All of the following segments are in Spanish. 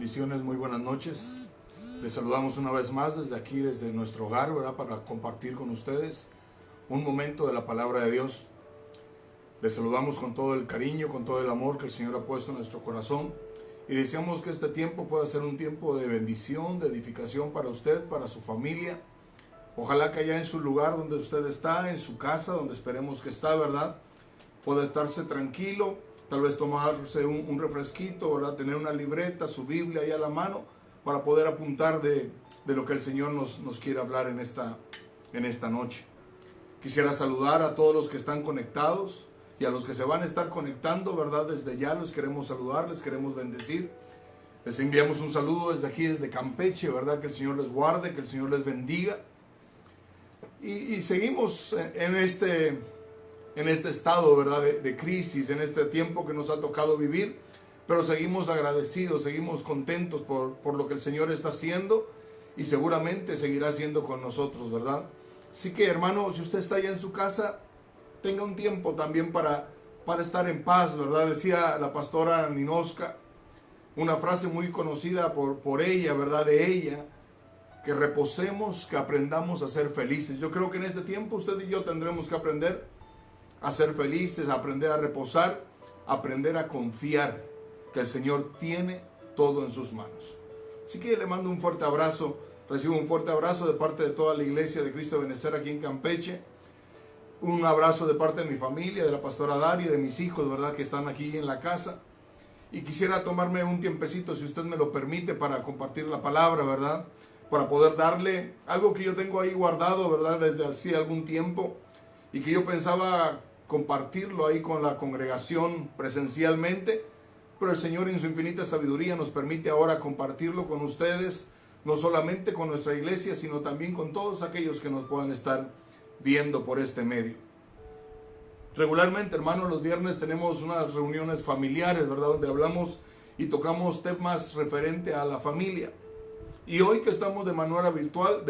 Bendiciones, muy buenas noches. Les saludamos una vez más desde aquí, desde nuestro hogar, ¿verdad? Para compartir con ustedes un momento de la palabra de Dios. Les saludamos con todo el cariño, con todo el amor que el Señor ha puesto en nuestro corazón. Y deseamos que este tiempo pueda ser un tiempo de bendición, de edificación para usted, para su familia. Ojalá que allá en su lugar donde usted está, en su casa, donde esperemos que está, ¿verdad? Pueda estarse tranquilo, tal vez tomarse un refresquito, ¿verdad? Tener una libreta, su Biblia ahí a la mano, para poder apuntar de lo que el Señor nos quiere hablar en esta noche. Quisiera saludar a todos los que están conectados y a los que se van a estar conectando, ¿verdad? Desde ya los queremos saludar, les queremos bendecir. Les enviamos un saludo desde aquí, desde Campeche, ¿verdad? Que el Señor les guarde, que el Señor les bendiga. Y seguimos en este estado, ¿verdad? De crisis, en este tiempo que nos ha tocado vivir, pero seguimos agradecidos, seguimos contentos por lo que el Señor está haciendo y seguramente seguirá haciendo con nosotros, ¿verdad? Así que, hermano, si usted está allá en su casa, tenga un tiempo también para estar en paz, ¿verdad? Decía la pastora Ninoska, una frase muy conocida por ella, ¿verdad? De ella, que reposemos, que aprendamos a ser felices. Yo creo que en este tiempo usted y yo tendremos que aprender a ser felices, a aprender a reposar, aprender a confiar que el Señor tiene todo en sus manos. Así que le mando un fuerte abrazo, recibo un fuerte abrazo de parte de toda la iglesia de Cristo de Benecer aquí en Campeche. Un abrazo de parte de mi familia, de la pastora Daria, de mis hijos, ¿verdad? Que están aquí en la casa. Y quisiera tomarme un tiempecito, si usted me lo permite, para compartir la palabra, ¿verdad? Para poder darle algo que yo tengo ahí guardado, ¿verdad? Desde hace algún tiempo y que yo pensaba compartirlo ahí con la congregación presencialmente, pero el Señor en su infinita sabiduría nos permite ahora compartirlo con ustedes, no solamente con nuestra iglesia, sino también con todos aquellos que nos puedan estar viendo por este medio. Regularmente, hermanos, los viernes tenemos unas reuniones familiares, ¿verdad? Donde hablamos y tocamos temas referente a la familia. Y hoy que estamos de manera virtual,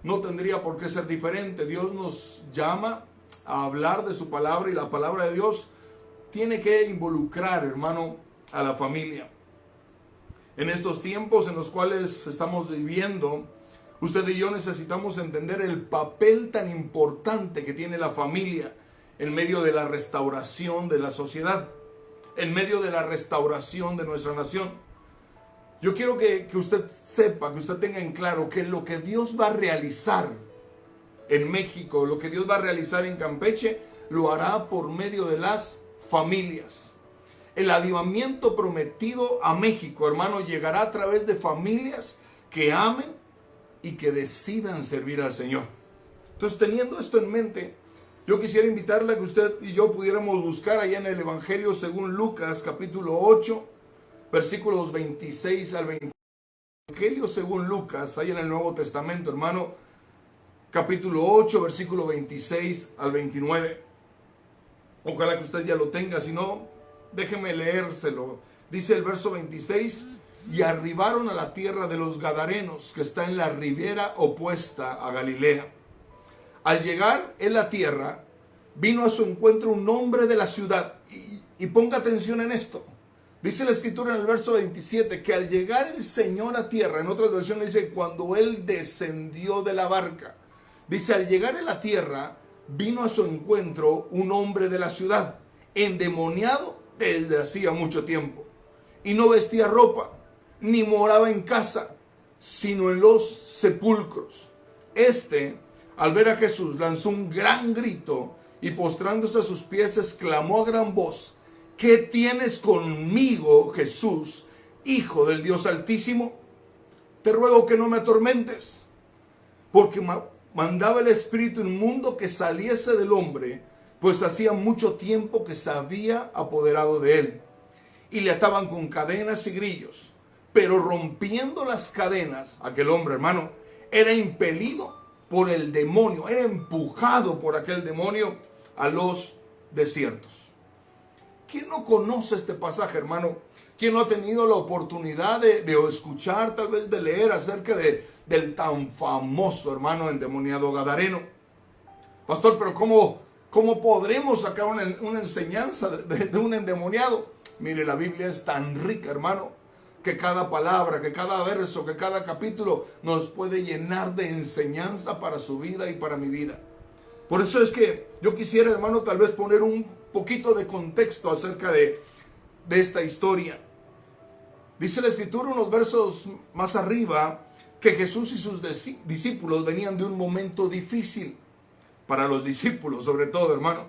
no tendría por qué ser diferente. Dios nos llama a hablar de su palabra y la palabra de Dios tiene que involucrar, hermano, a la familia. En estos tiempos en los cuales estamos viviendo, usted y yo necesitamos entender el papel tan importante que tiene la familia en medio de la restauración de la sociedad, en medio de la restauración de nuestra nación. Yo quiero que usted sepa, que usted tenga en claro que lo que Dios va a realizar en México, lo que Dios va a realizar en Campeche, lo hará por medio de las familias. El avivamiento prometido a México, hermano, llegará a través de familias que amen y que decidan servir al Señor. Entonces, teniendo esto en mente, yo quisiera invitarle a que usted y yo pudiéramos buscar allá en el Evangelio según Lucas, capítulo 8, versículos 26 al 20. Evangelio según Lucas, ahí en el Nuevo Testamento, hermano, capítulo 8, versículo 26 al 29. Ojalá que usted ya lo tenga, si no, déjeme leérselo. Dice el verso 26, y arribaron a la tierra de los Gadarenos, que está en la ribera opuesta a Galilea. Al llegar en la tierra, vino a su encuentro un hombre de la ciudad, y ponga atención en esto. Dice la escritura en el verso 27 que al llegar el Señor a tierra, en otras versiones dice cuando Él descendió de la barca. Dice al llegar a la tierra, vino a su encuentro un hombre de la ciudad, endemoniado desde hacía mucho tiempo. Y no vestía ropa, ni moraba en casa, sino en los sepulcros. Al ver a Jesús, lanzó un gran grito y postrándose a sus pies, exclamó a gran voz: ¿qué tienes conmigo, Jesús, Hijo del Dios Altísimo? Te ruego que no me atormentes, porque mandaba el espíritu inmundo que saliese del hombre, pues hacía mucho tiempo que se había apoderado de él. Y le ataban con cadenas y grillos, pero rompiendo las cadenas, aquel hombre, hermano, era impelido por el demonio, era empujado por aquel demonio a los desiertos. ¿Quién no conoce este pasaje, hermano? ¿Quién no ha tenido la oportunidad de escuchar, tal vez de leer acerca del tan famoso, hermano, endemoniado gadareno? Pastor, pero ¿cómo podremos sacar una enseñanza de un endemoniado? Mire, la Biblia es tan rica, hermano, que cada palabra, que cada verso, que cada capítulo nos puede llenar de enseñanza para su vida y para mi vida. Por eso es que yo quisiera, hermano, tal vez poner un poquito de contexto acerca de esta historia. Dice la Escritura unos versos más arriba que Jesús y sus discípulos venían de un momento difícil. Para los discípulos, sobre todo, hermano.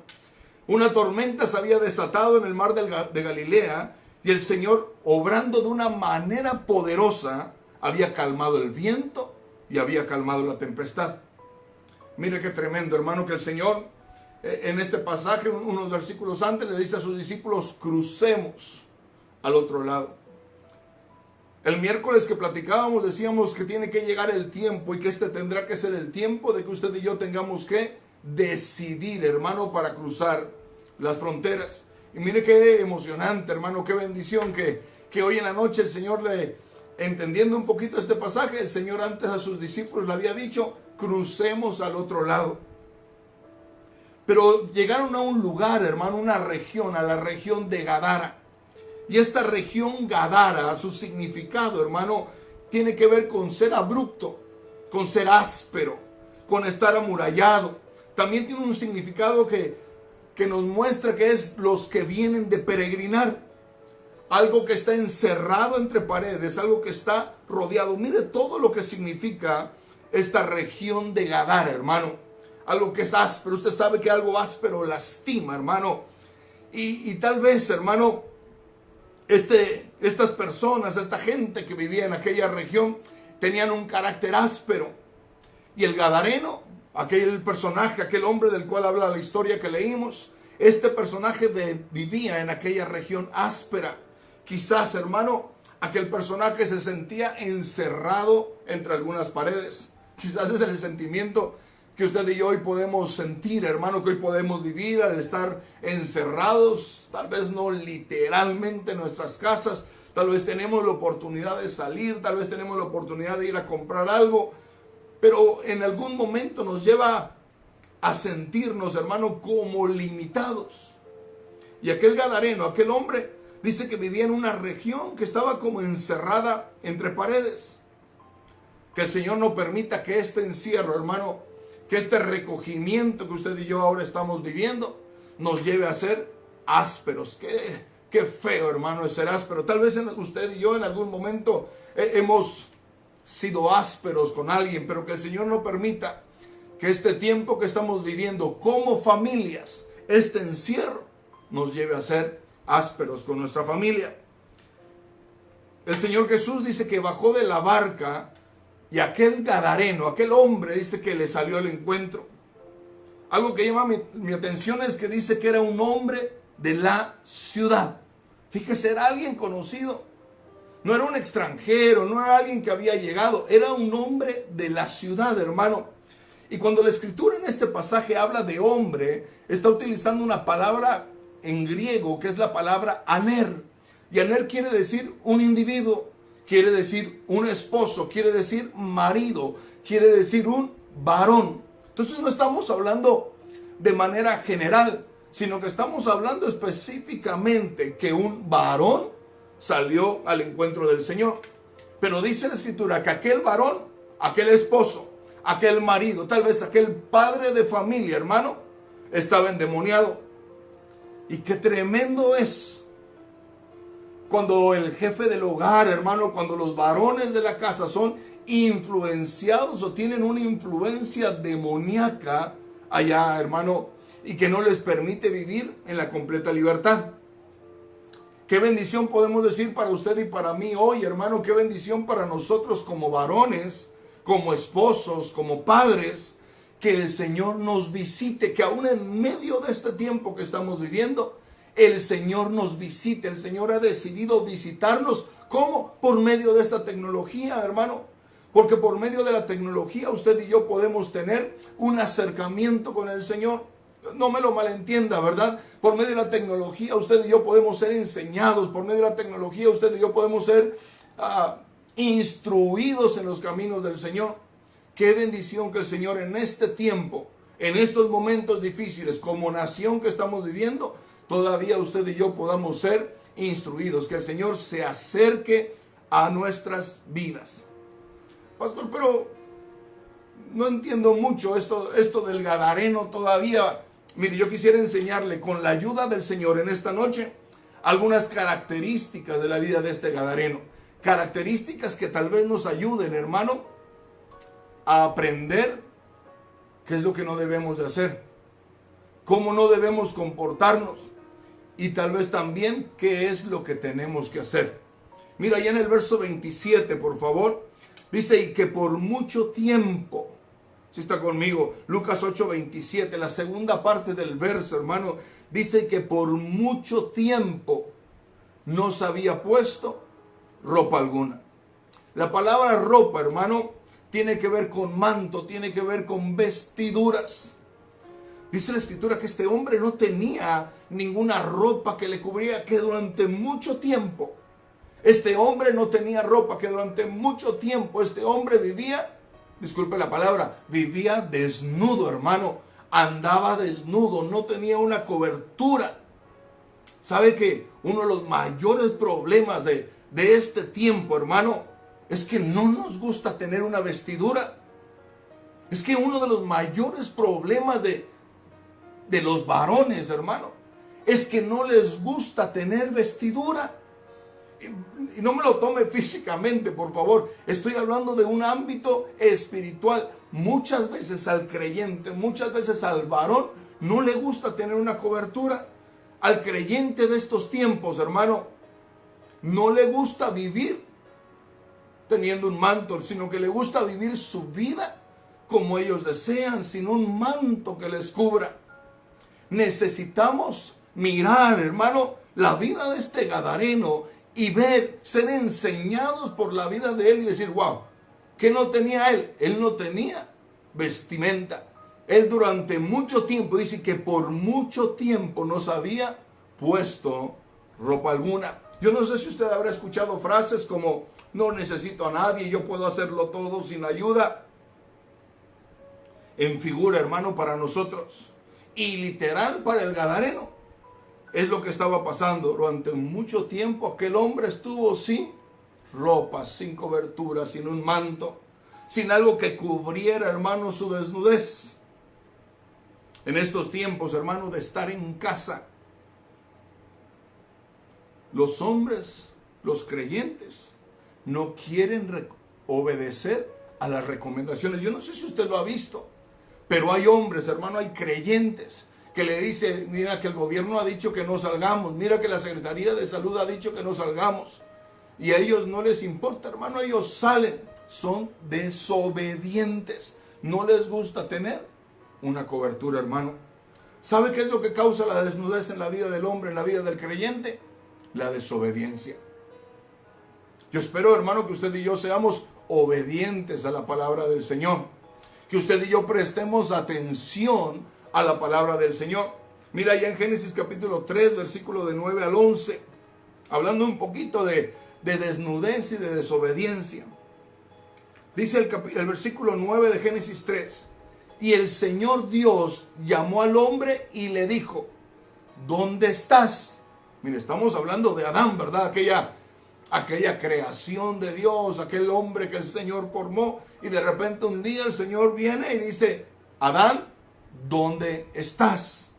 Una tormenta se había desatado en el mar de Galilea y el Señor, obrando de una manera poderosa, había calmado el viento y había calmado la tempestad. Mire qué tremendo, hermano, que el Señor en este pasaje, unos versículos antes, le dice a sus discípulos: crucemos al otro lado. El miércoles que platicábamos decíamos que tiene que llegar el tiempo y que este tendrá que ser el tiempo de que usted y yo tengamos que decidir, hermano, para cruzar las fronteras. Y mire qué emocionante, hermano, qué bendición que hoy en la noche el Señor entendiendo un poquito este pasaje, el Señor antes a sus discípulos le había dicho: crucemos al otro lado. Pero llegaron a un lugar, hermano, una región, a la región de Gadara. Y esta región Gadara, su significado, hermano, tiene que ver con ser abrupto, con ser áspero, con estar amurallado. También tiene un significado que nos muestra que es los que vienen de peregrinar. Algo que está encerrado entre paredes, algo que está rodeado. Mire todo lo que significa esta región de Gadara, hermano. Algo que es áspero. Usted sabe que algo áspero lastima, hermano. Y tal vez, hermano, estas personas, esta gente que vivía en aquella región, tenían un carácter áspero. Y el gadareno, aquel personaje, aquel hombre del cual habla la historia que leímos, este personaje vivía en aquella región áspera. Quizás, hermano, aquel personaje se sentía encerrado entre algunas paredes. Quizás es el sentimiento que usted y yo hoy podemos sentir, hermano, que hoy podemos vivir al estar encerrados, tal vez no literalmente en nuestras casas, tal vez tenemos la oportunidad de salir, tal vez tenemos la oportunidad de ir a comprar algo, pero en algún momento nos lleva a sentirnos, hermano, como limitados. Y aquel gadareno, aquel hombre, dice que vivía en una región que estaba como encerrada entre paredes. Que el Señor no permita que este encierro, hermano, que este recogimiento que usted y yo ahora estamos viviendo, nos lleve a ser ásperos. Qué feo, hermano, es ser áspero. Tal vez usted y yo en algún momento hemos sido ásperos con alguien, pero que el Señor no permita que este tiempo que estamos viviendo como familias, este encierro, nos lleve a ser ásperos con nuestra familia. El Señor Jesús dice que bajó de la barca y aquel gadareno, aquel hombre, dice que le salió al encuentro. Algo que llama mi atención es que dice que era un hombre de la ciudad. Fíjese, era alguien conocido. No era un extranjero, no era alguien que había llegado. Era un hombre de la ciudad, hermano. Y cuando la Escritura en este pasaje habla de hombre, está utilizando una palabra en griego que es la palabra aner. Y aner quiere decir un individuo, quiere decir un esposo, quiere decir marido, quiere decir un varón. Entonces no estamos hablando de manera general, sino que estamos hablando específicamente que un varón salió al encuentro del Señor. Pero dice la Escritura que aquel varón, aquel esposo, aquel marido, tal vez aquel padre de familia, hermano, estaba endemoniado. Y qué tremendo es cuando el jefe del hogar, hermano, cuando los varones de la casa son influenciados o tienen una influencia demoníaca allá, hermano, y que no les permite vivir en la completa libertad. Qué bendición podemos decir para usted y para mí hoy, hermano, qué bendición para nosotros como varones, como esposos, como padres, que el Señor nos visite, que aún en medio de este tiempo que estamos viviendo, el Señor nos visite. El Señor ha decidido visitarnos. ¿Cómo? Por medio de esta tecnología, hermano. Porque por medio de la tecnología usted y yo podemos tener un acercamiento con el Señor. No me lo malentienda, ¿verdad? Por medio de la tecnología usted y yo podemos ser enseñados. Por medio de la tecnología usted y yo podemos ser instruidos en los caminos del Señor. Qué bendición que el Señor en este tiempo, en estos momentos difíciles, como nación que estamos viviendo, todavía usted y yo podamos ser instruidos. Que el Señor se acerque a nuestras vidas. Pastor, pero no entiendo mucho esto del gadareno todavía. Mire, yo quisiera enseñarle con la ayuda del Señor en esta noche algunas características de la vida de este gadareno. Características que tal vez nos ayuden, hermano, a aprender qué es lo que no debemos de hacer, cómo no debemos comportarnos y tal vez también qué es lo que tenemos que hacer. Mira, allá en el verso 27, por favor, dice, y que por mucho tiempo, si está conmigo, Lucas 8:27, la segunda parte del verso, hermano, dice que por mucho tiempo no se había puesto ropa alguna. La palabra ropa, hermano, tiene que ver con manto, tiene que ver con vestiduras. Dice la Escritura que este hombre no tenía ninguna ropa que le cubría, que durante mucho tiempo, este hombre no tenía ropa, que durante mucho tiempo este hombre vivía, disculpe la palabra, vivía desnudo, hermano, andaba desnudo, no tenía una cobertura. ¿Sabe que uno de los mayores problemas de este tiempo, hermano, es que no nos gusta tener una vestidura? Es que uno de los mayores problemas de los varones, hermano, es que no les gusta tener vestidura. Y no me lo tome físicamente, por favor. Estoy hablando de un ámbito espiritual. Muchas veces al creyente, muchas veces al varón, no le gusta tener una cobertura. Al creyente de estos tiempos, hermano, no le gusta vivir teniendo un manto, sino que le gusta vivir su vida como ellos desean, sin un manto que les cubra. Necesitamos mirar, hermano, la vida de este gadareno y ver, ser enseñados por la vida de él y decir, wow, ¿qué no tenía él? Él no tenía vestimenta. Él durante mucho tiempo, dice que por mucho tiempo no se había puesto ropa alguna. Yo no sé si usted habrá escuchado frases como, no necesito a nadie, yo puedo hacerlo todo sin ayuda. En figura, hermano, para nosotros. Y literal para el gadareno. Es lo que estaba pasando. Durante mucho tiempo aquel hombre estuvo sin ropa, sin cobertura, sin un manto, sin algo que cubriera, hermano, su desnudez. En estos tiempos, hermano, de estar en casa, los hombres, los creyentes, no quieren obedecer a las recomendaciones. Yo no sé si usted lo ha visto, pero hay hombres, hermano, hay creyentes que le dicen, mira que el gobierno ha dicho que no salgamos, mira que la Secretaría de Salud ha dicho que no salgamos. Y a ellos no les importa, hermano, ellos salen, son desobedientes. No les gusta tener una cobertura, hermano. ¿Sabe qué es lo que causa la desnudez en la vida del hombre, en la vida del creyente? La desobediencia. Yo espero, hermano, que usted y yo seamos obedientes a la palabra del Señor. Que usted y yo prestemos atención a la palabra del Señor. Mira allá en Génesis capítulo 3, versículo de 9 al 11. Hablando un poquito de desnudez y de desobediencia. Dice el versículo 9 de Génesis 3. Y el Señor Dios llamó al hombre y le dijo, ¿dónde estás? Mire, estamos hablando de Adán, ¿verdad? Aquella creación de Dios, aquel hombre que el Señor formó. Y de repente un día el Señor viene y dice, Adán, ¿dónde estás?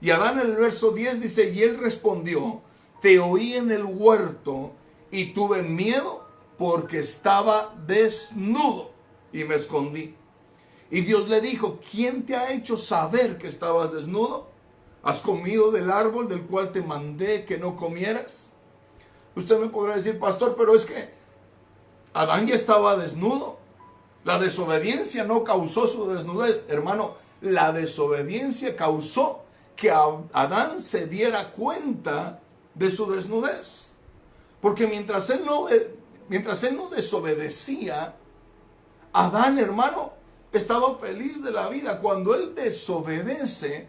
Y Adán en el verso 10 dice, y él respondió, te oí en el huerto y tuve miedo porque estaba desnudo y me escondí. Y Dios le dijo, ¿quién te ha hecho saber que estabas desnudo? ¿Has comido del árbol del cual te mandé que no comieras? Usted me podrá decir, pastor, pero es que Adán ya estaba desnudo. La desobediencia no causó su desnudez. Hermano, la desobediencia causó que Adán se diera cuenta de su desnudez. Porque mientras él no desobedecía, Adán, hermano, estaba feliz de la vida. Cuando él desobedece,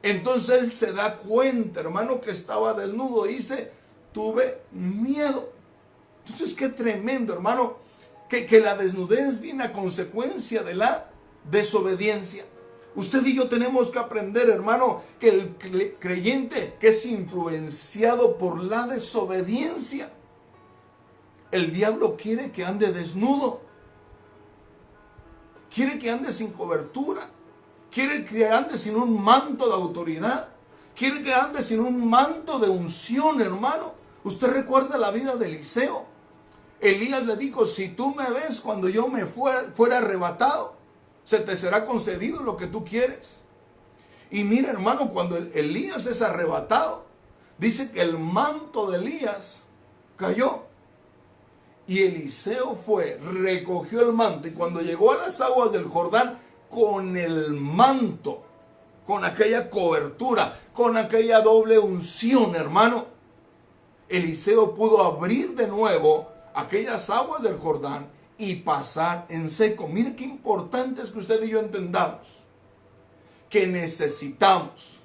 entonces él se da cuenta, hermano, que estaba desnudo y dice, tuve miedo. Entonces, qué tremendo, hermano, que la desnudez viene a consecuencia de la desobediencia. Usted y yo tenemos que aprender, hermano, que el creyente que es influenciado por la desobediencia, El diablo quiere que ande desnudo. Quiere que ande sin cobertura. Quiere que ande sin un manto de autoridad. Quiere que ande sin un manto de unción, hermano. Usted recuerda la vida de Eliseo. Elías le dijo, si tú me ves cuando yo me fuera arrebatado, se te será concedido lo que tú quieres. Y mira, hermano, cuando Elías es arrebatado, dice que el manto de Elías cayó. Y Eliseo fue, recogió el manto, y cuando llegó a las aguas del Jordán, con el manto, con aquella cobertura, con aquella doble unción, hermano, Eliseo pudo abrir de nuevo aquellas aguas del Jordán y pasar en seco. Mire qué importante es que usted y yo entendamos que necesitamos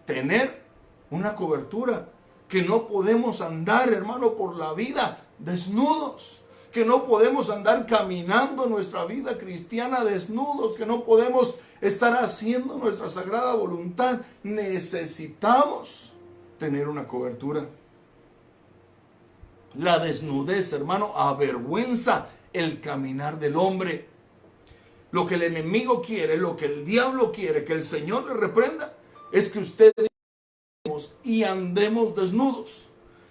tener una cobertura, que no podemos andar, hermano, por la vida desnudos, que no podemos andar caminando nuestra vida cristiana desnudos, que no podemos estar haciendo nuestra sagrada voluntad. Necesitamos tener una cobertura. La desnudez, hermano, avergüenza el caminar del hombre. Lo que el enemigo quiere, lo que el diablo quiere, que el Señor le reprenda, es que ustedes y andemos desnudos.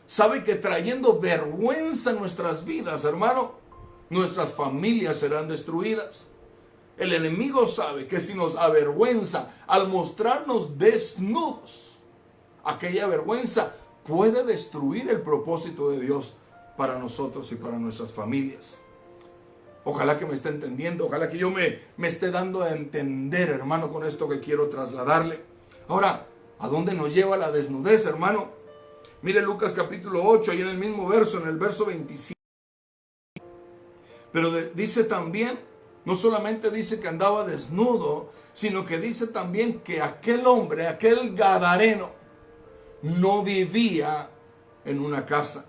Sabe que trayendo vergüenza en nuestras vidas, hermano, nuestras familias serán destruidas. El enemigo sabe que si nos avergüenza al mostrarnos desnudos, aquella vergüenza puede destruir el propósito de Dios para nosotros y para nuestras familias. Ojalá que me esté entendiendo, ojalá que yo me esté dando a entender, hermano, con esto que quiero trasladarle. Ahora, ¿a dónde nos lleva la desnudez, hermano? Mire Lucas capítulo 8, y en el mismo verso, en el verso 25. Pero dice también, no solamente dice que andaba desnudo, sino que dice también que aquel hombre, aquel gadareno, no vivía en una casa.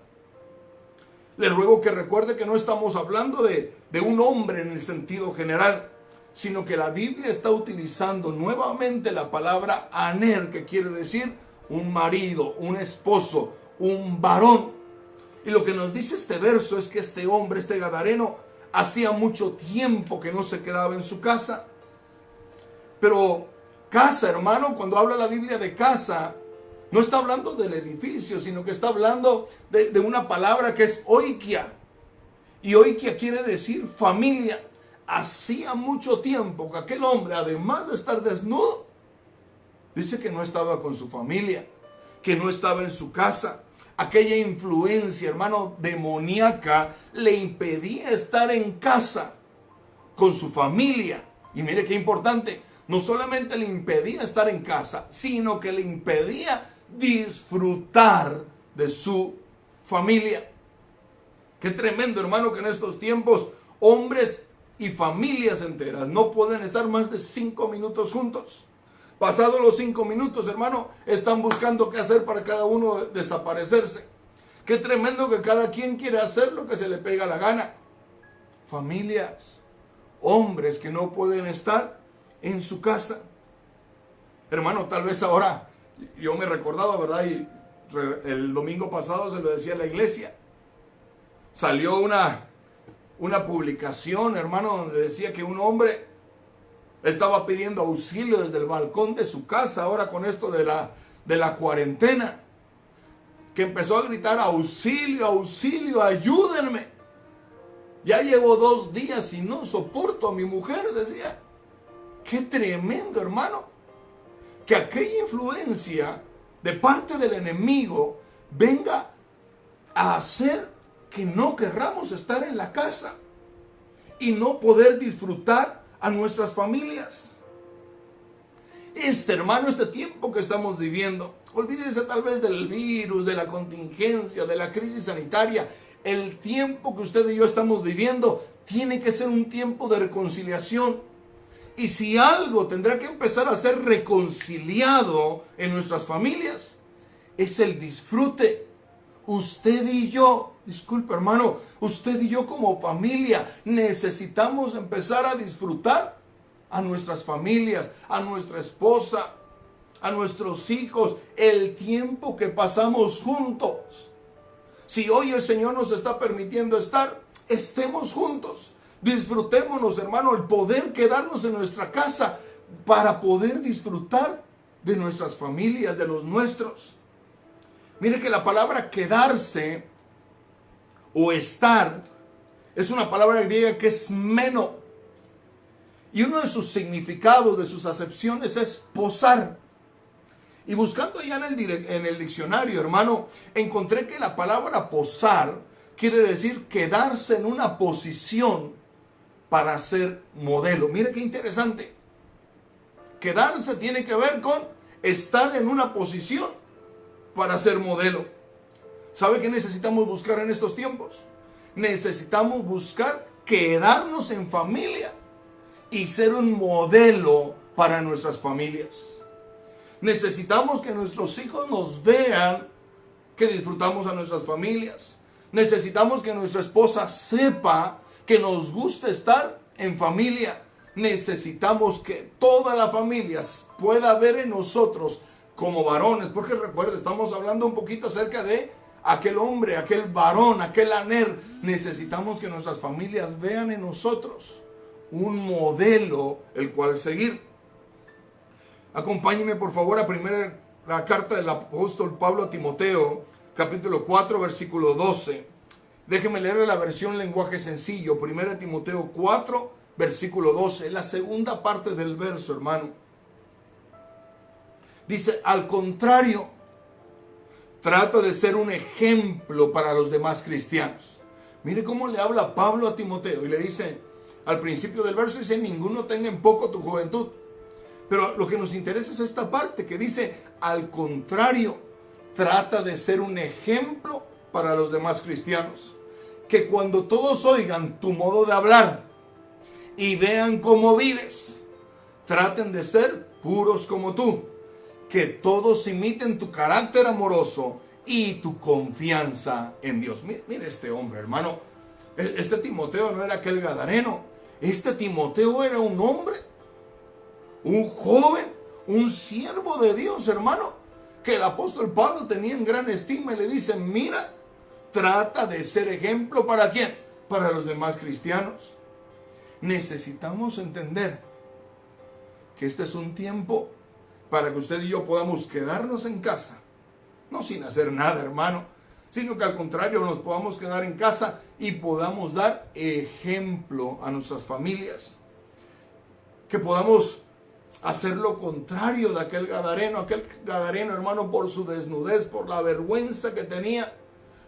Le ruego que recuerde que no estamos hablando de un hombre en el sentido general, sino que la Biblia está utilizando nuevamente la palabra aner, que quiere decir un marido, un esposo, un varón. Y lo que nos dice este verso es que este hombre, este gadareno, hacía mucho tiempo que no se quedaba en su casa. Pero casa, hermano, cuando habla la Biblia de casa, no está hablando del edificio, sino que está hablando de una palabra que es oikia. Y oikia quiere decir familia. Hacía mucho tiempo que aquel hombre, además de estar desnudo, dice que no estaba con su familia, que no estaba en su casa. Aquella influencia, hermano, demoníaca le impedía estar en casa con su familia. Y mire qué importante, no solamente le impedía estar en casa, sino que le impedía disfrutar de su familia. Qué tremendo, hermano, que en estos tiempos hombres y familias enteras no pueden estar más de 5 minutos juntos. Pasados los 5 minutos, hermano, están buscando qué hacer para cada uno desaparecerse. Qué tremendo que cada quien quiere hacer lo que se le pega la gana. Familias, hombres que no pueden estar en su casa. Hermano, tal vez ahora, yo me recordaba, ¿verdad? Y el domingo pasado se lo decía a la iglesia. Salió una publicación, hermano, donde decía que un hombre estaba pidiendo auxilio desde el balcón de su casa, ahora con esto de la cuarentena, que empezó a gritar: auxilio, auxilio, ayúdenme. Ya llevo 2 días y no soporto a mi mujer, decía. Qué tremendo, hermano, que aquella influencia de parte del enemigo venga a hacer que no querramos estar en la casa y no poder disfrutar a nuestras familias. Hermano, este tiempo que estamos viviendo, olvídese tal vez del virus, de la contingencia, de la crisis sanitaria. El tiempo que usted y yo estamos viviendo tiene que ser un tiempo de reconciliación. Y si algo tendrá que empezar a ser reconciliado en nuestras familias, es el disfrute. Usted y yo, disculpe, hermano, usted y yo como familia necesitamos empezar a disfrutar a nuestras familias, a nuestra esposa, a nuestros hijos, el tiempo que pasamos juntos. Si hoy el Señor nos está permitiendo estar, estemos juntos. Disfrutémonos, hermano, el poder quedarnos en nuestra casa para poder disfrutar de nuestras familias, de los nuestros. Mire que la palabra quedarse o estar es una palabra griega que es meno. Y uno de sus significados, de sus acepciones es posar. Y buscando allá en el diccionario, hermano, encontré que la palabra posar quiere decir quedarse en una posición para ser modelo. Mire qué interesante. Quedarse tiene que ver con estar en una posición para ser modelo. ¿Sabe qué necesitamos buscar en estos tiempos? Necesitamos buscar quedarnos en familia y ser un modelo para nuestras familias. Necesitamos que nuestros hijos nos vean que disfrutamos a nuestras familias. Necesitamos que nuestra esposa sepa que nos gusta estar en familia. Necesitamos que toda la familia pueda ver en nosotros como varones. Porque recuerda, estamos hablando un poquito acerca de aquel hombre, aquel varón, aquel aner. Necesitamos que nuestras familias vean en nosotros un modelo el cual seguir. Acompáñeme por favor a la carta del apóstol Pablo a Timoteo, capítulo 4, versículo 12. Déjeme leer la versión lenguaje sencillo. 1 Timoteo 4, versículo 12. La segunda parte del verso, hermano. Dice, al contrario, trata de ser un ejemplo para los demás cristianos. Mire cómo le habla Pablo a Timoteo y le dice, al principio del verso dice, ninguno tenga en poco tu juventud. Pero lo que nos interesa es esta parte que dice, al contrario, trata de ser un ejemplo para los demás cristianos. Que cuando todos oigan tu modo de hablar y vean cómo vives, traten de ser puros como tú. Que todos imiten tu carácter amoroso y tu confianza en Dios. Mire este hombre, hermano. Este Timoteo no era aquel gadareno. Este Timoteo era un hombre, un joven, un siervo de Dios, hermano, que el apóstol Pablo tenía en gran estima y le dice, mira, trata de ser ejemplo ¿para quién? Para los demás cristianos. Necesitamos entender que este es un tiempo para que usted y yo podamos quedarnos en casa, no sin hacer nada, hermano, sino que al contrario nos podamos quedar en casa y podamos dar ejemplo a nuestras familias. Que podamos hacer lo contrario de aquel gadareno, hermano, por su desnudez, por la vergüenza que tenía.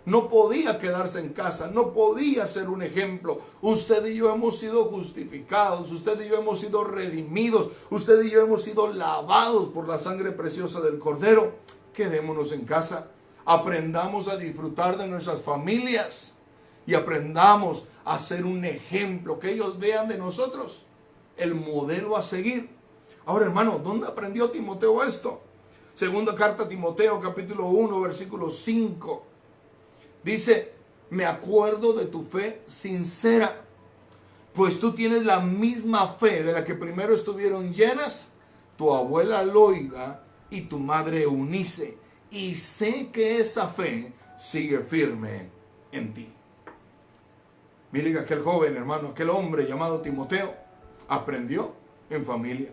No podía quedarse en casa, no podía ser un ejemplo. Usted y yo hemos sido justificados, usted y yo hemos sido redimidos, usted y yo hemos sido lavados por la sangre preciosa del Cordero. Quedémonos en casa, aprendamos a disfrutar de nuestras familias y aprendamos a ser un ejemplo, que ellos vean de nosotros el modelo a seguir. Ahora, hermano, ¿dónde aprendió Timoteo esto? Segunda carta a Timoteo, capítulo 1, versículo 5. Dice, me acuerdo de tu fe sincera, pues tú tienes la misma fe de la que primero estuvieron llenas tu abuela Loida y tu madre Eunice, y sé que esa fe sigue firme en ti. Miren que aquel joven, hermano, aquel hombre llamado Timoteo, aprendió en familia.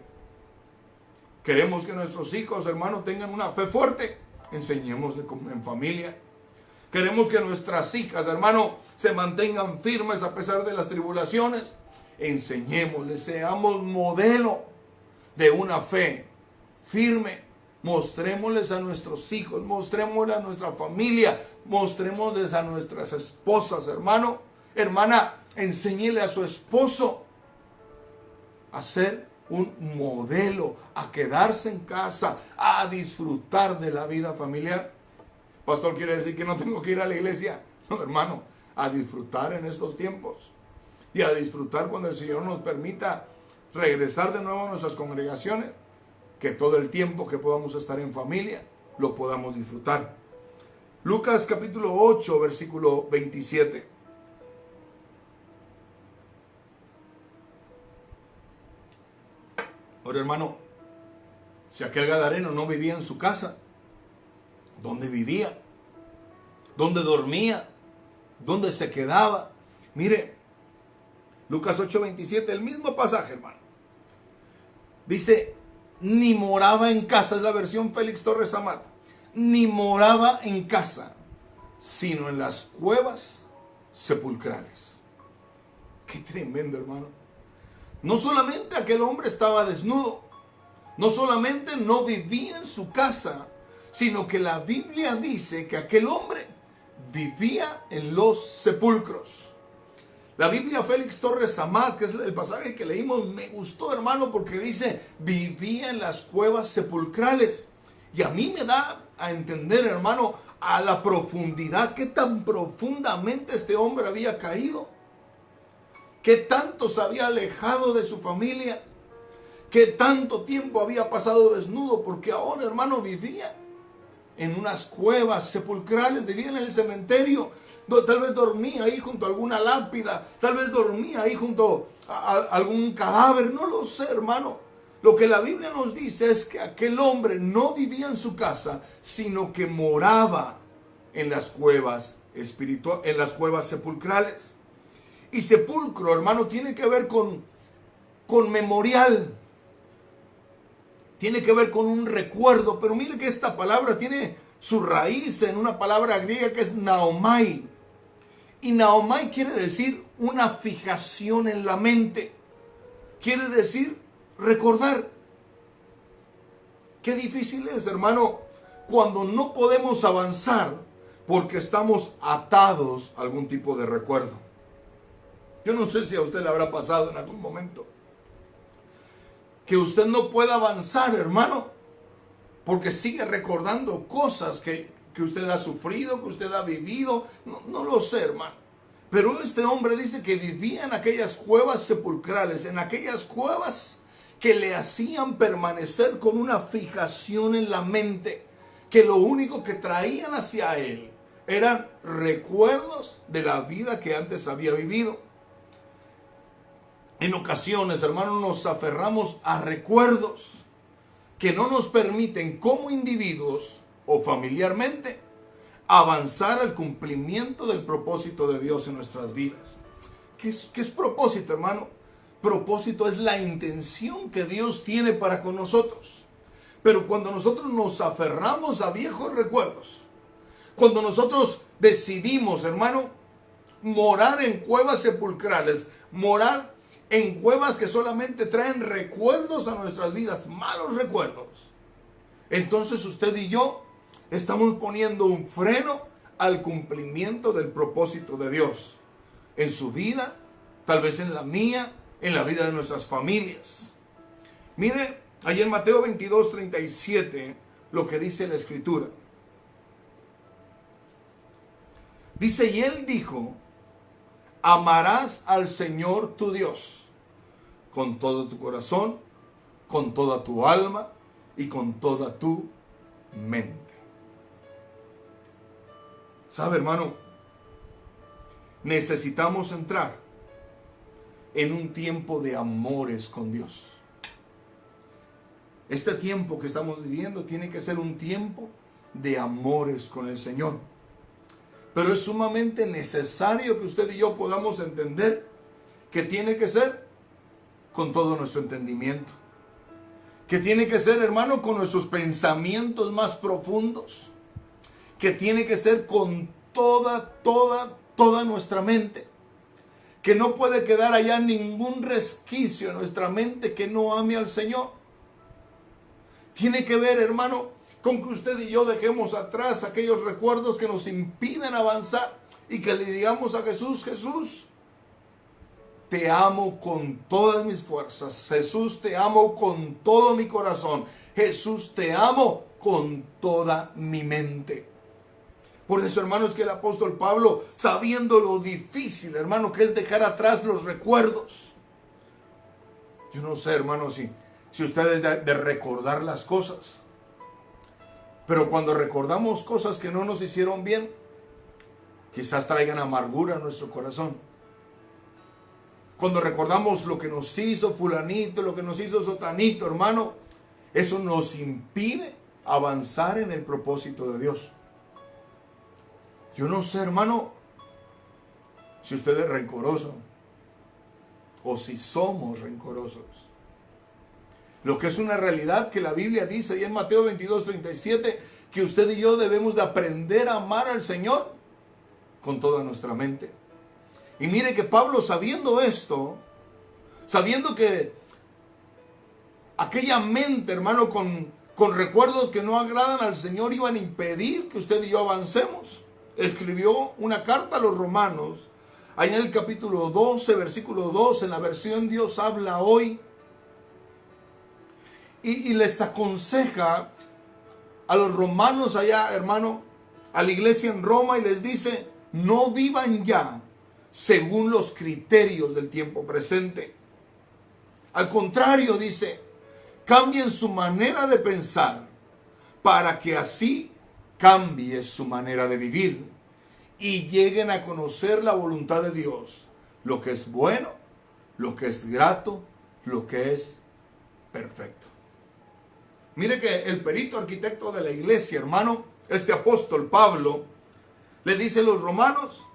Queremos que nuestros hijos, hermano, tengan una fe fuerte. Enseñémosle en familia. Queremos que nuestras hijas, hermano, se mantengan firmes a pesar de las tribulaciones. Enseñémosles, seamos modelo de una fe firme. Mostrémosles a nuestros hijos, mostrémosles a nuestra familia, mostrémosles a nuestras esposas, hermano. Hermana, enséñele a su esposo a ser un modelo, a quedarse en casa, a disfrutar de la vida familiar. Pastor, ¿quiere decir que no tengo que ir a la iglesia? No, hermano, a disfrutar en estos tiempos. Y a disfrutar cuando el Señor nos permita regresar de nuevo a nuestras congregaciones. Que todo el tiempo que podamos estar en familia, lo podamos disfrutar. Lucas capítulo 8, versículo 27. Ahora, hermano, si aquel gadareno no vivía en su casa, ¿dónde vivía? dónde dormía, dónde se quedaba. Mire, Lucas 8:27, el mismo pasaje, hermano. Dice, ni moraba en casa, es la versión Félix Torres Amat, ni moraba en casa, sino en las cuevas sepulcrales. Qué tremendo, hermano. No solamente aquel hombre estaba desnudo, no solamente no vivía en su casa, sino que la Biblia dice que aquel hombre vivía en los sepulcros. La Biblia Félix Torres Amat, que es el pasaje que leímos, me gustó, hermano, porque dice, vivía en las cuevas sepulcrales. Y a mí me da a entender, hermano, a la profundidad, qué tan profundamente este hombre había caído, qué tanto se había alejado de su familia, qué tanto tiempo había pasado desnudo, porque ahora, hermano, vivía en unas cuevas sepulcrales, vivía en el cementerio, tal vez dormía ahí junto a alguna lápida, tal vez dormía ahí junto a algún cadáver, no lo sé, hermano. Lo que la Biblia nos dice es que aquel hombre no vivía en su casa, sino que moraba en las cuevas espirituales, en las cuevas sepulcrales. Y sepulcro, hermano, tiene que ver con memorial, tiene que ver con un recuerdo, pero mire que esta palabra tiene su raíz en una palabra griega que es naomai. Y naomai quiere decir una fijación en la mente. Quiere decir recordar. Qué difícil es, hermano, cuando no podemos avanzar porque estamos atados a algún tipo de recuerdo. Yo no sé si a usted le habrá pasado en algún momento que usted no pueda avanzar, hermano, porque sigue recordando cosas que usted ha sufrido, que usted ha vivido. No lo sé, hermano. Pero este hombre dice que vivía en aquellas cuevas sepulcrales, en aquellas cuevas que le hacían permanecer con una fijación en la mente, que lo único que traían hacia él eran recuerdos de la vida que antes había vivido. En ocasiones, hermanos, nos aferramos a recuerdos que no nos permiten como individuos o familiarmente avanzar al cumplimiento del propósito de Dios en nuestras vidas. ¿Qué es propósito, hermano? Propósito es la intención que Dios tiene para con nosotros. Pero cuando nosotros nos aferramos a viejos recuerdos, cuando nosotros decidimos, hermano, morar en cuevas sepulcrales, morar en cuevas que solamente traen recuerdos a nuestras vidas, malos recuerdos, entonces usted y yo estamos poniendo un freno al cumplimiento del propósito de Dios en su vida, tal vez en la mía, en la vida de nuestras familias. Mire, ahí en Mateo 22:37, lo que dice la Escritura. Dice, y él dijo, amarás al Señor tu Dios con todo tu corazón, con toda tu alma y con toda tu mente. ¿Sabe, hermano? Necesitamos entrar en un tiempo de amores con Dios. Este tiempo que estamos viviendo tiene que ser un tiempo de amores con el Señor. Pero es sumamente necesario que usted y yo podamos entender que tiene que ser con todo nuestro entendimiento. Que tiene que ser, hermano, con nuestros pensamientos más profundos. Que tiene que ser con toda nuestra mente. Que no puede quedar allá ningún resquicio en nuestra mente que no ame al Señor. Tiene que ver, hermano, con que usted y yo dejemos atrás aquellos recuerdos que nos impiden avanzar y que le digamos a Jesús, Jesús, te amo con todas mis fuerzas. Jesús, te amo con todo mi corazón. Jesús, te amo con toda mi mente. Por eso, hermano, es que el apóstol Pablo, sabiendo lo difícil, hermano, que es dejar atrás los recuerdos. Yo no sé, hermano, si usted es de recordar las cosas. Pero cuando recordamos cosas que no nos hicieron bien, quizás traigan amargura a nuestro corazón. Cuando recordamos lo que nos hizo fulanito, lo que nos hizo sotanito, hermano, eso nos impide avanzar en el propósito de Dios. Yo no sé, hermano, si usted es rencoroso o si somos rencorosos. Lo que es una realidad que la Biblia dice ahí en Mateo 22:37, que usted y yo debemos de aprender a amar al Señor con toda nuestra mente. Y mire que Pablo, sabiendo esto, sabiendo que aquella mente, hermano, con recuerdos que no agradan al Señor, iban a impedir que usted y yo avancemos, escribió una carta a los romanos, ahí en el capítulo 12, versículo 2, en la versión Dios habla hoy, y les aconseja a los romanos allá, hermano, a la iglesia en Roma, y les dice: no vivan ya según los criterios del tiempo presente. Al contrario, dice, cambien su manera de pensar para que así cambie su manera de vivir y lleguen a conocer la voluntad de Dios, lo que es bueno, lo que es grato, lo que es perfecto. Mire que el perito arquitecto de la iglesia, hermano, este apóstol Pablo, le dice a los romanos: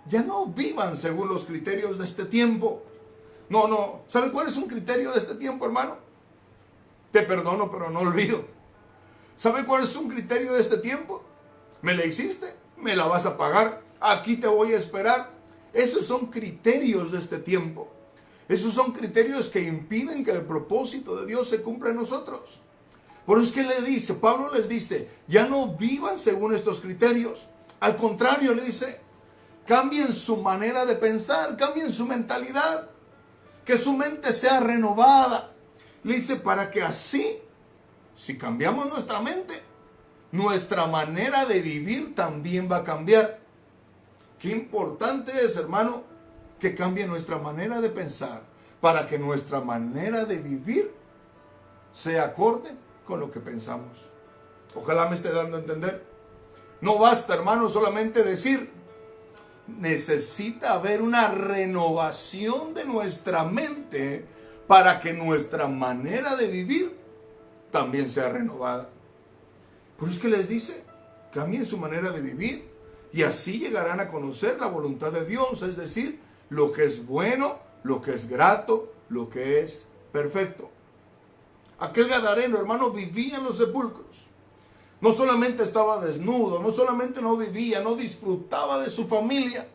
ya no vivan según los criterios de este tiempo. No. ¿Sabe cuál es un criterio de este tiempo, hermano? Te perdono, pero no olvido. ¿Sabe cuál es un criterio de este tiempo? Me la hiciste, me la vas a pagar, aquí te voy a esperar. Esos son criterios de este tiempo. Esos son criterios que impiden que el propósito de Dios se cumpla en nosotros. Por eso es que le dice, Pablo les dice, ya no vivan según estos criterios. Al contrario, le dice, cambien su manera de pensar, cambien su mentalidad, que su mente sea renovada. Le dice, para que así, si cambiamos nuestra mente, nuestra manera de vivir también va a cambiar. Qué importante es, hermano, que cambie nuestra manera de pensar, para que nuestra manera de vivir sea acorde con lo que pensamos. Ojalá me esté dando a entender. No basta, hermano, solamente decir. Necesita haber una renovación de nuestra mente para que nuestra manera de vivir también sea renovada. Por eso es que les dice, cambien su manera de vivir y así llegarán a conocer la voluntad de Dios, es decir, lo que es bueno, lo que es grato, lo que es perfecto. Aquel gadareno, hermano, vivía en los sepulcros. No solamente estaba desnudo, no solamente no vivía, no disfrutaba de su familia,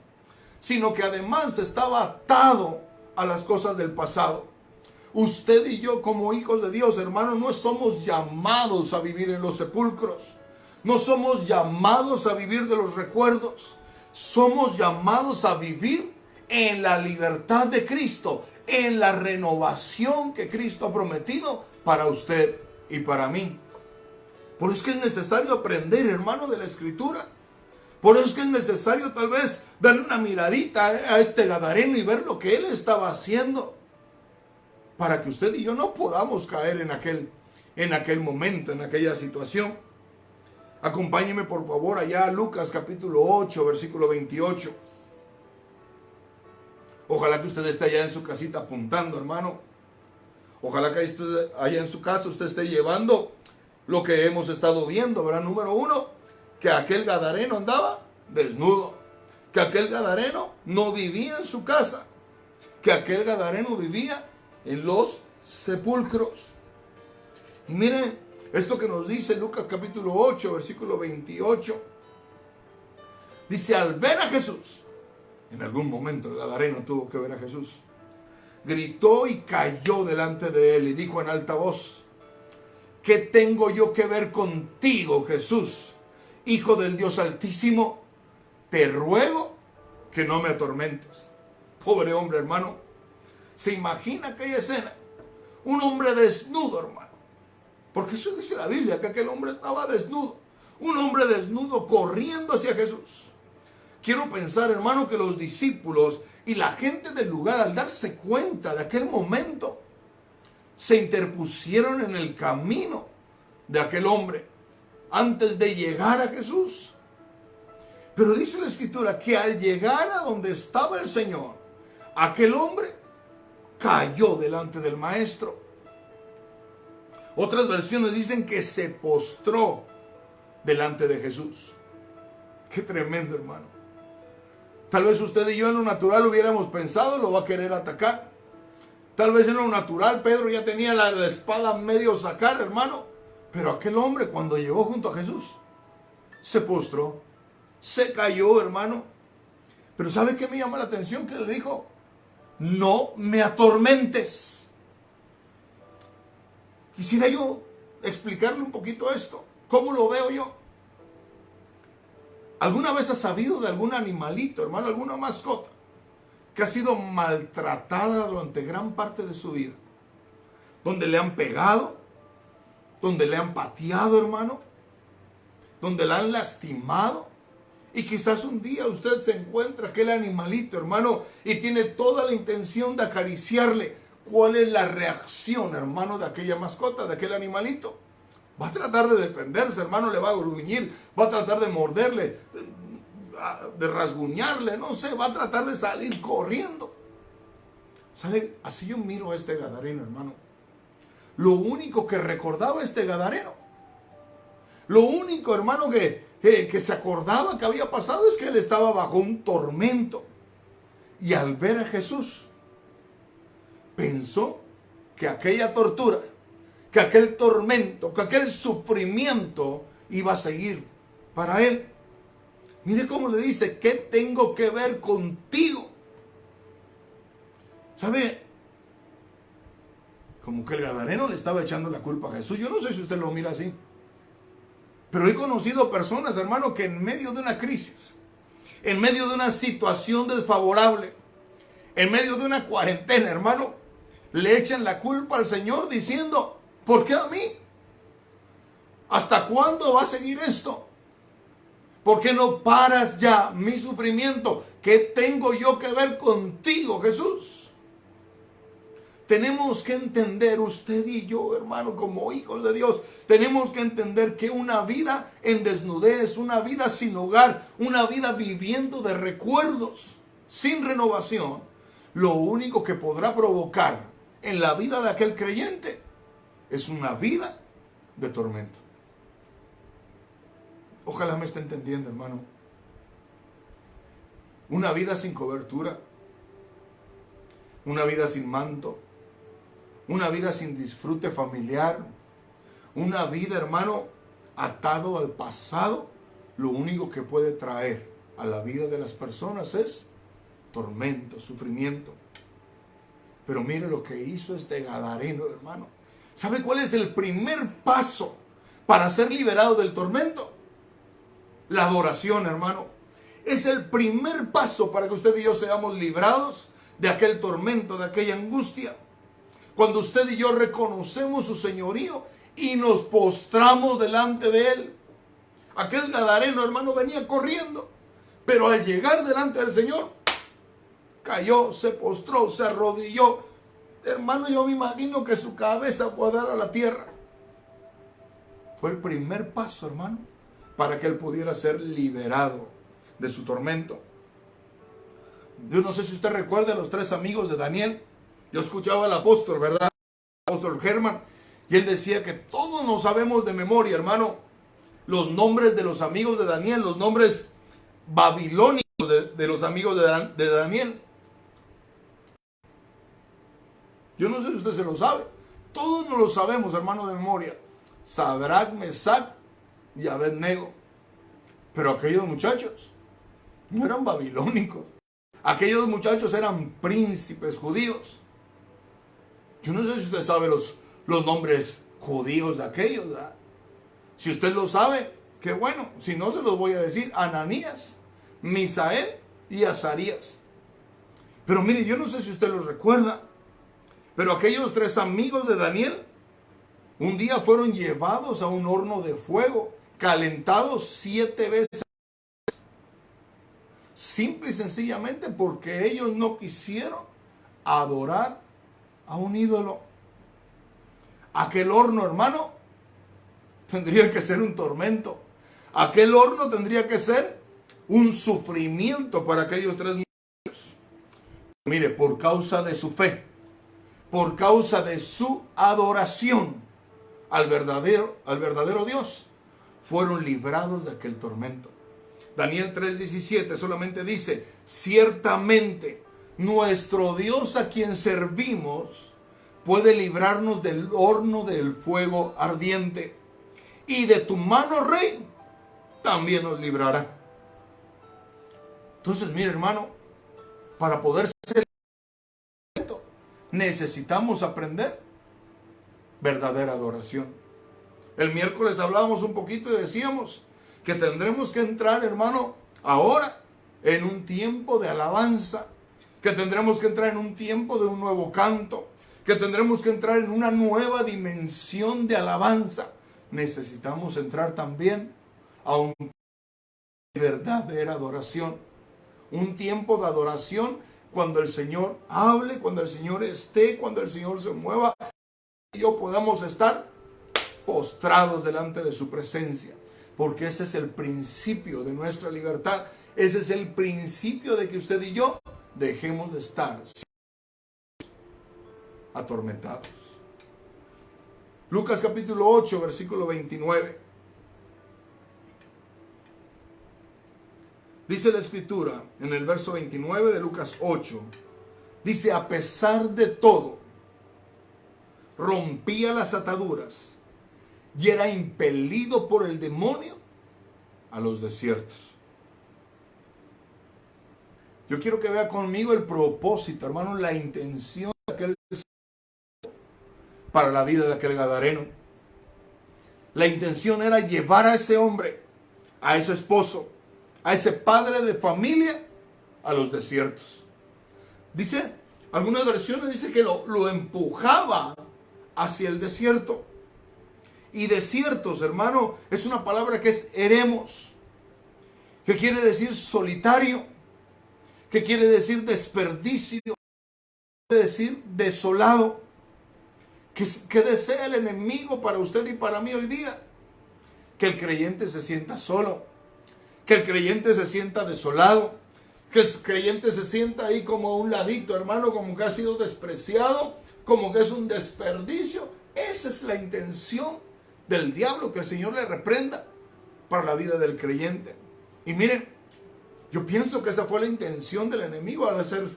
sino que además estaba atado a las cosas del pasado. Usted y yo, como hijos de Dios, hermano, no somos llamados a vivir en los sepulcros. No somos llamados a vivir de los recuerdos. Somos llamados a vivir en la libertad de Cristo, en la renovación que Cristo ha prometido para usted y para mí. Por eso es que es necesario aprender, hermano, de la Escritura. Por eso es que es necesario tal vez darle una miradita a este gadareno y ver lo que él estaba haciendo, para que usted y yo no podamos caer en aquel momento, en aquella situación. Acompáñeme por favor allá a Lucas capítulo 8, versículo 28. Ojalá que usted esté allá en su casita apuntando, hermano. Ojalá que allá en su casa usted esté llevando lo que hemos estado viendo, ¿verdad? Número 1, que aquel gadareno andaba desnudo, que aquel gadareno no vivía en su casa, que aquel gadareno vivía en los sepulcros. Y miren esto que nos dice Lucas capítulo 8, versículo 28. Dice, al ver a Jesús, en algún momento el gadareno tuvo que ver a Jesús, gritó y cayó delante de él y dijo en alta voz, ¿qué tengo yo que ver contigo, Jesús, Hijo del Dios Altísimo? Te ruego que no me atormentes. Pobre hombre, hermano. ¿Se imagina aquella escena? Un hombre desnudo, hermano. Porque eso dice la Biblia, que aquel hombre estaba desnudo. Un hombre desnudo corriendo hacia Jesús. Quiero pensar, hermano, que los discípulos y la gente del lugar, al darse cuenta de aquel momento, se interpusieron en el camino de aquel hombre antes de llegar a Jesús. Pero dice la Escritura que al llegar a donde estaba el Señor, aquel hombre cayó delante del Maestro. Otras versiones dicen que se postró delante de Jesús. Qué tremendo, hermano. Tal vez usted y yo en lo natural hubiéramos pensado, lo va a querer atacar. Tal vez en lo natural Pedro ya tenía la espada medio sacar, hermano. Pero aquel hombre cuando llegó junto a Jesús, se postró, se cayó, hermano. Pero ¿sabe qué me llama la atención? Que le dijo, no me atormentes. Quisiera yo explicarle un poquito esto. ¿Cómo lo veo yo? ¿Alguna vez has sabido de algún animalito, hermano, alguna mascota que ha sido maltratada durante gran parte de su vida? Donde le han pegado, donde le han pateado, hermano, donde la han lastimado. Y quizás un día usted se encuentra aquel animalito, hermano, y tiene toda la intención de acariciarle. ¿Cuál es la reacción, hermano, de aquella mascota, de aquel animalito? Va a tratar de defenderse, hermano, le va a gruñir, va a tratar de morderle, de rasguñarle, no sé, va a tratar de salir corriendo. ¿Sabe? Así yo miro a este gadareno, hermano. Lo único que recordaba este gadareno, lo único, hermano, que se acordaba que había pasado es que él estaba bajo un tormento. Y al ver a Jesús, pensó que aquella tortura, que aquel tormento, que aquel sufrimiento iba a seguir para él. Mire cómo le dice, ¿qué tengo que ver contigo? ¿Sabe? Como que el gadareno le estaba echando la culpa a Jesús. Yo no sé si usted lo mira así. Pero he conocido personas, hermano, que en medio de una crisis, en medio de una situación desfavorable, en medio de una cuarentena, hermano, le echan la culpa al Señor diciendo, ¿por qué a mí? ¿Hasta cuándo va a seguir esto? ¿Por qué no paras ya mi sufrimiento? ¿Qué tengo yo que ver contigo, Jesús? Tenemos que entender, usted y yo, hermano, como hijos de Dios, tenemos que entender que una vida en desnudez, una vida sin hogar, una vida viviendo de recuerdos, sin renovación, lo único que podrá provocar en la vida de aquel creyente es una vida de tormento. Ojalá me esté entendiendo, hermano. Una vida sin cobertura, una vida sin manto, una vida sin disfrute familiar, una vida, hermano, atado al pasado, lo único que puede traer a la vida de las personas es tormento, sufrimiento. Pero mire lo que hizo este gadareno, hermano. ¿Sabe cuál es el primer paso para ser liberado del tormento? La adoración, hermano. Es el primer paso para que usted y yo seamos librados de aquel tormento, de aquella angustia. Cuando usted y yo reconocemos su señorío y nos postramos delante de él. Aquel gadareno, hermano, venía corriendo, pero al llegar delante del Señor, cayó, se postró, se arrodilló. Hermano, yo me imagino que su cabeza fue a dar a la tierra. Fue el primer paso, hermano, para que él pudiera ser liberado de su tormento. Yo no sé si usted recuerda a los 3 amigos de Daniel. Yo escuchaba al apóstol, ¿verdad? El apóstol Germán. Y él decía que todos nos sabemos de memoria, hermano, los nombres de los amigos de Daniel, los nombres babilónicos de los amigos de Daniel. Yo no sé si usted se lo sabe. Todos nos lo sabemos, hermano, de memoria. Sadrach, Mesach y Abednego. Pero aquellos muchachos no eran babilónicos. Aquellos muchachos eran príncipes judíos. Yo no sé si usted sabe los nombres judíos de aquellos, ¿verdad? Si usted lo sabe, qué bueno. Si no, se los voy a decir. Ananías, Misael y Azarías. Pero mire, yo no sé si usted los recuerda, pero aquellos 3 amigos de Daniel un día fueron llevados a un horno de fuego, calentados 7 veces. Simple y sencillamente porque ellos no quisieron adorar a un ídolo. Aquel horno, hermano, tendría que ser un tormento. Aquel horno tendría que ser un sufrimiento para aquellos 3 muchachos. Mire, por causa de su fe, por causa de su adoración al verdadero Dios, fueron librados de aquel tormento. Daniel 3:17 solamente dice: ciertamente nuestro Dios a quien servimos puede librarnos del horno del fuego ardiente, y de tu mano, rey, también nos librará. Entonces, mire, hermano, para poder ser necesitamos aprender verdadera adoración. El miércoles hablábamos un poquito y decíamos que tendremos que entrar, hermano, ahora en un tiempo de alabanza, que tendremos que entrar en un tiempo de un nuevo canto, que tendremos que entrar en una nueva dimensión de alabanza. Necesitamos entrar también a un tiempo de verdadera adoración, un tiempo de adoración cuando el Señor hable, cuando el Señor esté, cuando el Señor se mueva, y yo podamos estar postrados delante de su presencia, porque ese es el principio de nuestra libertad. Ese es el principio de que usted y yo dejemos de estar atormentados. Lucas capítulo 8, versículo 29. Dice la escritura en el verso 29 de Lucas 8. Dice: a pesar de todo, rompía las ataduras y era impelido por el demonio a los desiertos. Yo quiero que vea conmigo el propósito, hermano, la intención de aquel para la vida de aquel gadareno. La intención era llevar a ese hombre, a ese esposo, a ese padre de familia, a los desiertos. Dice, algunas versiones dice que lo empujaba hacia el desierto. Y desiertos, hermano, es una palabra que es eremos, que quiere decir solitario, que quiere decir desperdicio, quiere decir desolado. ¿Qué desea el enemigo para usted y para mí hoy día? Que el creyente se sienta solo, que el creyente se sienta desolado, que el creyente se sienta ahí como a un ladito, hermano, como que ha sido despreciado, como que es un desperdicio. Esa es la intención del diablo, que el Señor le reprenda para la vida del creyente. Y miren, yo pienso que esa fue la intención del enemigo al hacer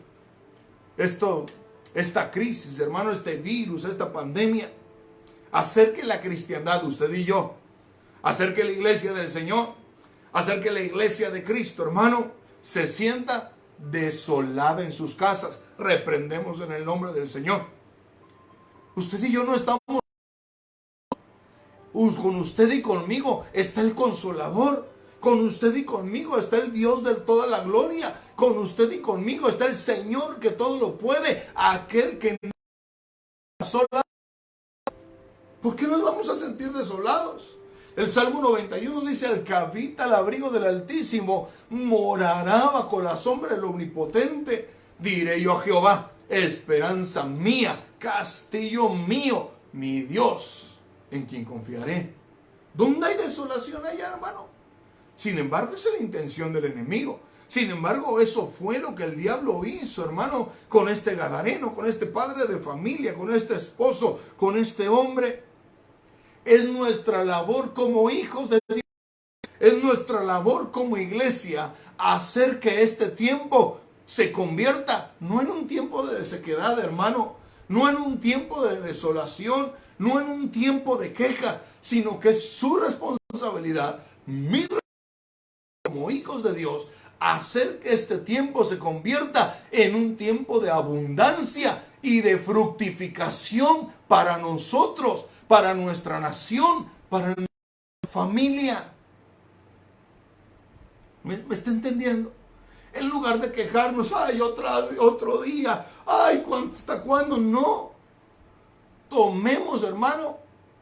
esta crisis, hermano, este virus, esta pandemia, hacer que la cristiandad, usted y yo, hacer que la iglesia del Señor, hacer que la iglesia de Cristo, hermano, se sienta desolada en sus casas. Reprendemos en el nombre del Señor. Usted y yo no estamos. Con usted y conmigo está el Consolador. Con usted y conmigo está el Dios de toda la gloria. Con usted y conmigo está el Señor que todo lo puede. Aquel que no está sola. ¿Por qué nos vamos a sentir desolados? El Salmo 91 dice: el que habita al abrigo del Altísimo morará bajo la sombra del Omnipotente. Diré yo a Jehová: esperanza mía, castillo mío, mi Dios, en quien confiaré. ¿Dónde hay desolación allá, hermano? Sin embargo, esa es la intención del enemigo. Sin embargo, eso fue lo que el diablo hizo, hermano, con este gadareno, con este padre de familia, con este esposo, con este hombre. Es nuestra labor como hijos de Dios, es nuestra labor como iglesia, hacer que este tiempo se convierta no en un tiempo de sequedad, hermano, no en un tiempo de desolación, no en un tiempo de quejas, sino que es su responsabilidad, mi responsabilidad como hijos de Dios, hacer que este tiempo se convierta en un tiempo de abundancia y de fructificación para nosotros, para nuestra nación, para nuestra familia. ¿Me está entendiendo? En lugar de quejarnos, ay, otro día, ay, ¿hasta cuándo? No. Tomemos, hermano,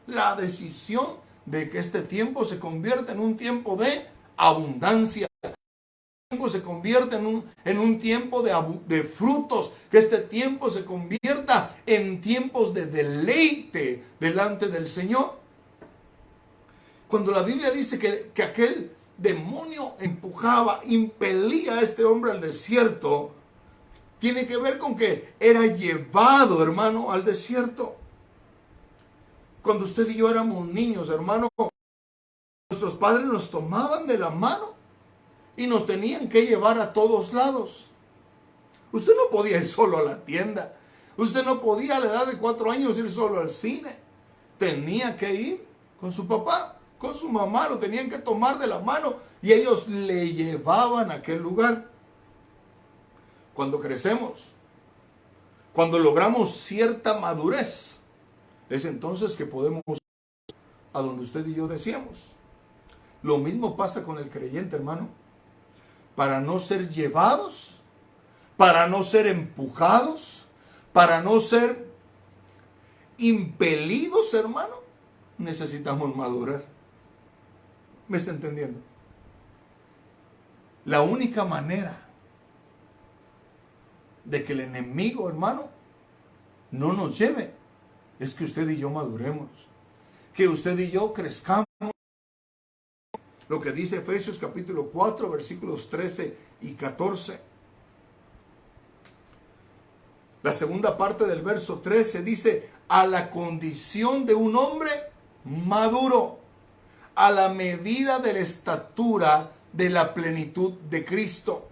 la decisión de que este tiempo se convierta en un tiempo de abundancia. Que este tiempo se convierta en un tiempo de frutos. Que este tiempo se convierta en tiempos de deleite delante del Señor. Cuando la Biblia dice que aquel demonio empujaba, impelía a este hombre al desierto, tiene que ver con que era llevado, hermano, al desierto. Cuando usted y yo éramos niños, hermano, nuestros padres nos tomaban de la mano y nos tenían que llevar a todos lados. Usted no podía ir solo a la tienda. Usted no podía a la edad de 4 años ir solo al cine. Tenía que ir con su papá, con su mamá, lo tenían que tomar de la mano y ellos le llevaban a aquel lugar. Cuando crecemos, cuando logramos cierta madurez, es entonces que podemos ir a donde usted y yo decíamos. Lo mismo pasa con el creyente, hermano. Para no ser llevados, para no ser empujados, para no ser impelidos, hermano, necesitamos madurar. ¿Me está entendiendo? La única manera de que el enemigo, hermano, no nos lleve es que usted y yo maduremos, que usted y yo crezcamos. Lo que dice Efesios capítulo 4, versículos 13 y 14. La segunda parte del verso 13 dice: a la condición de un hombre maduro, a la medida de la estatura de la plenitud de Cristo,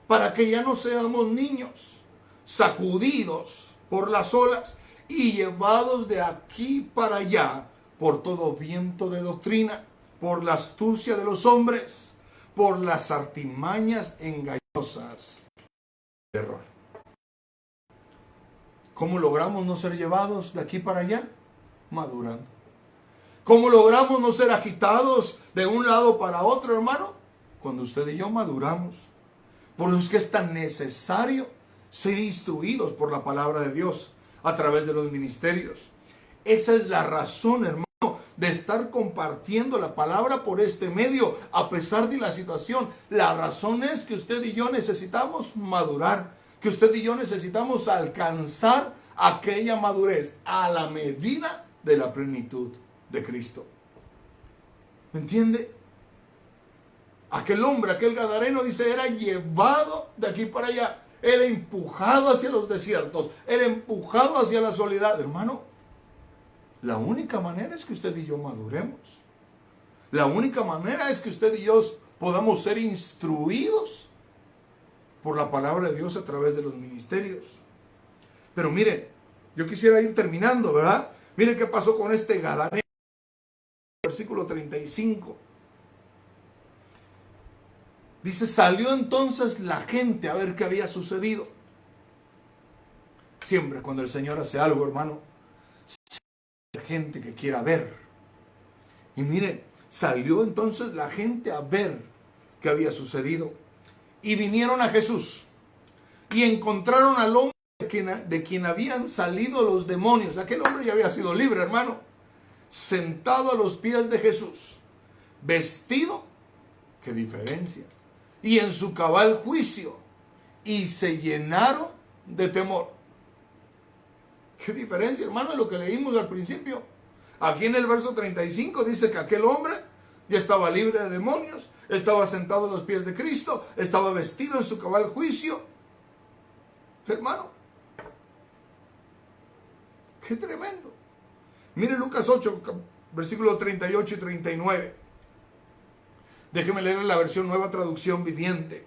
para que ya no seamos niños, sacudidos por las olas y llevados de aquí para allá por todo viento de doctrina, por la astucia de los hombres, por las artimañas engañosas del error. ¿Cómo logramos no ser llevados de aquí para allá? Madurando. ¿Cómo logramos no ser agitados de un lado para otro, hermano? Cuando usted y yo maduramos. Por eso es que es tan necesario ser instruidos por la palabra de Dios a través de los ministerios. Esa es la razón, hermano, de estar compartiendo la palabra por este medio, a pesar de la situación. La razón es que usted y yo necesitamos madurar, que usted y yo necesitamos alcanzar aquella madurez a la medida de la plenitud de Cristo. ¿Me entiende? Aquel hombre, aquel gadareno, dice, era llevado de aquí para allá, era empujado hacia los desiertos, era empujado hacia la soledad. Hermano, la única manera es que usted y yo maduremos. La única manera es que usted y yo podamos ser instruidos por la palabra de Dios a través de los ministerios. Pero mire, yo quisiera ir terminando, ¿verdad? Mire qué pasó con este gadareno. Versículo 35. Dice: salió entonces la gente a ver qué había sucedido. Siempre cuando el Señor hace algo, hermano, hay gente que quiera ver. Y mire, salió entonces la gente a ver qué había sucedido. Y vinieron a Jesús y encontraron al hombre de quien habían salido los demonios. Aquel hombre ya había sido libre, hermano, sentado a los pies de Jesús, vestido, qué diferencia, y en su cabal juicio, y se llenaron de temor. Qué diferencia, hermano, de lo que leímos al principio. Aquí en el verso 35 dice que aquel hombre ya estaba libre de demonios, estaba sentado a los pies de Cristo, estaba vestido en su cabal juicio. Hermano, qué tremendo. Mire Lucas 8, versículos 38 y 39. Déjeme leer la versión Nueva Traducción Viviente.